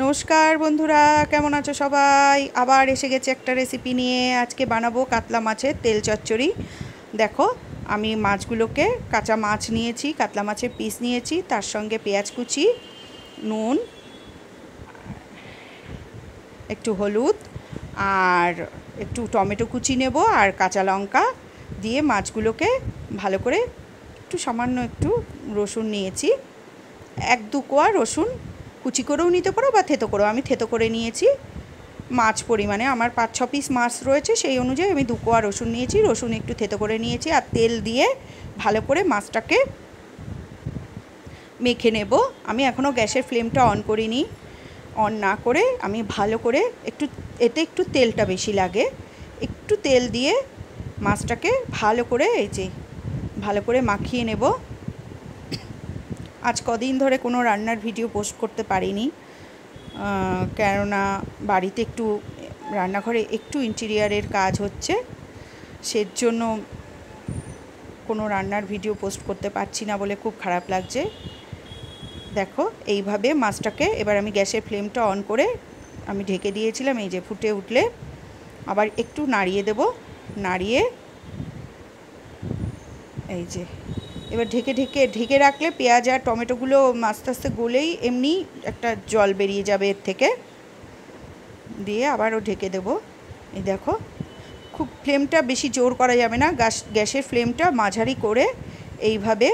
নমস্কার বন্ধুরা, কেমন আছো সবাই? আবার এসে গেছে একটা রেসিপি নিয়ে। আজকে বানাবো কাতলা মাছের তেল চচ্চড়ি। দেখো, আমি মাছগুলোকে কাঁচা মাছ নিয়েছি, কাতলা মাছের পিস নিয়েছি, তার সঙ্গে পেঁয়াজ কুচি, নুন, একটু হলুদ আর একটু টমেটো কুচি নেব আর কাঁচা লঙ্কা দিয়ে মাছগুলোকে ভালো করে একটু সামান্য একটু রসুন নিয়েছি, 1-2 কোয়া রসুন কুচি করেও নিতে পারো বা থেতো করেও। আমি থেতো করে নিয়েছি। মাছ পরিমাণে আমার 5-6 পিস মাছ রয়েছে, সেই অনুযায়ী আমি 2 কোয়া রসুন নিয়েছি। রসুন একটু থেতো করে নিয়েছি আর তেল দিয়ে ভালো করে মাছটাকে মেখে নেব। আমি এখনও গ্যাসের ফ্লেমটা অন করিনি। অন না করে আমি ভালো করে এতে একটু তেলটা বেশি লাগে, একটু তেল দিয়ে মাছটাকে ভালো করে ভালো করে মাখিয়ে নেব। আজ কদিন ধরে কোনো রান্নার ভিডিও পোস্ট করতে পারিনি, কেননা বাড়িতে একটু রান্নাঘরে একটু ইন্টেরিয়ারের কাজ হচ্ছে, সেজন্য কোনো রান্নার ভিডিও পোস্ট করতে পারছি না বলে খুব খারাপ লাগছে। দেখো, এইভাবে মাছটাকে এবার আমি গ্যাসের ফ্লেমটা অন করে আমি ঢেকে দিয়েছিলাম। এই যে ফুটে উঠলে আবার একটু নাড়িয়ে দেব। নাড়িয়ে এই যে এবার ঢেকে রাখলে পেঁয়াজ আর টমেটোগুলো আস্তে আস্তে গলেই এমনি একটা জল বেরিয়ে যাবে এর থেকে, দিয়ে আবারও ঢেকে দেব। এই দেখো, খুব ফ্লেমটা বেশি জোর করা যাবে না, গ্যাসের ফ্লেমটা মাঝারি করে এইভাবে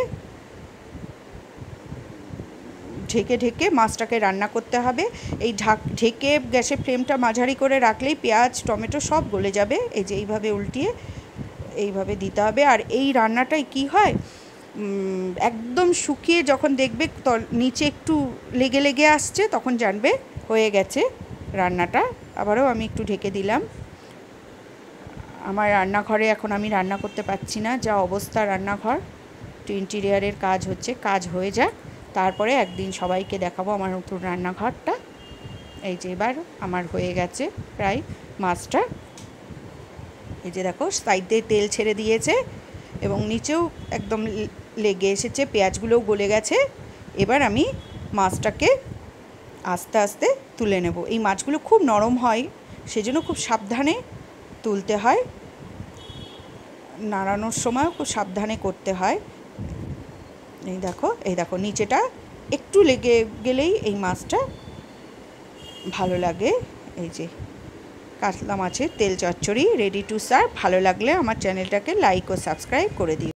ঢেকে মাছটাকে রান্না করতে হবে। এই ঢেকে গ্যাসের ফ্লেমটা মাঝারি করে রাখলেই পেঁয়াজ টমেটো সব গলে যাবে। এই যে এইভাবে উল্টিয়ে এইভাবে দিতে হবে। আর এই রান্নাটাই কি হয়, একদম শুকিয়ে যখন দেখবে নিচে একটু লেগে আসছে, তখন জানবে হয়ে গেছে রান্নাটা। আবারও আমি একটু ঢেকে দিলাম। আমার রান্নাঘরে এখন আমি রান্না করতে পারছি না, যা অবস্থা রান্নাঘর, একটু ইন্টেরিয়ারের কাজ হচ্ছে, কাজ হয়ে যাক, তারপরে একদিন সবাইকে দেখাবো আমার নতুন রান্নাঘরটা। এই যে এবার আমার হয়ে গেছে প্রায় মাছটা। এই যে দেখো, সাইড দিয়ে তেল ছেড়ে দিয়েছে এবং নিচেও একদম লেগে এসেছে, পেঁয়াজগুলোও গলে গেছে। এবার আমি মাছটাকে আস্তে আস্তে তুলে নেব। এই মাছগুলো খুব নরম হয়, সেজন্য খুব সাবধানে তুলতে হয়, নাড়ানোর সময়ও খুব সাবধানে করতে হয়। এই দেখো নিচেটা একটু লেগে গেলেই এই মাছটা ভালো লাগে। এই যে কাতলা মাছের তেল চচ্চড়ি রেডি টু সার্ভ। ভালো লাগলে আমার চ্যানেলটাকে লাইক ও সাবস্ক্রাইব করে দিও।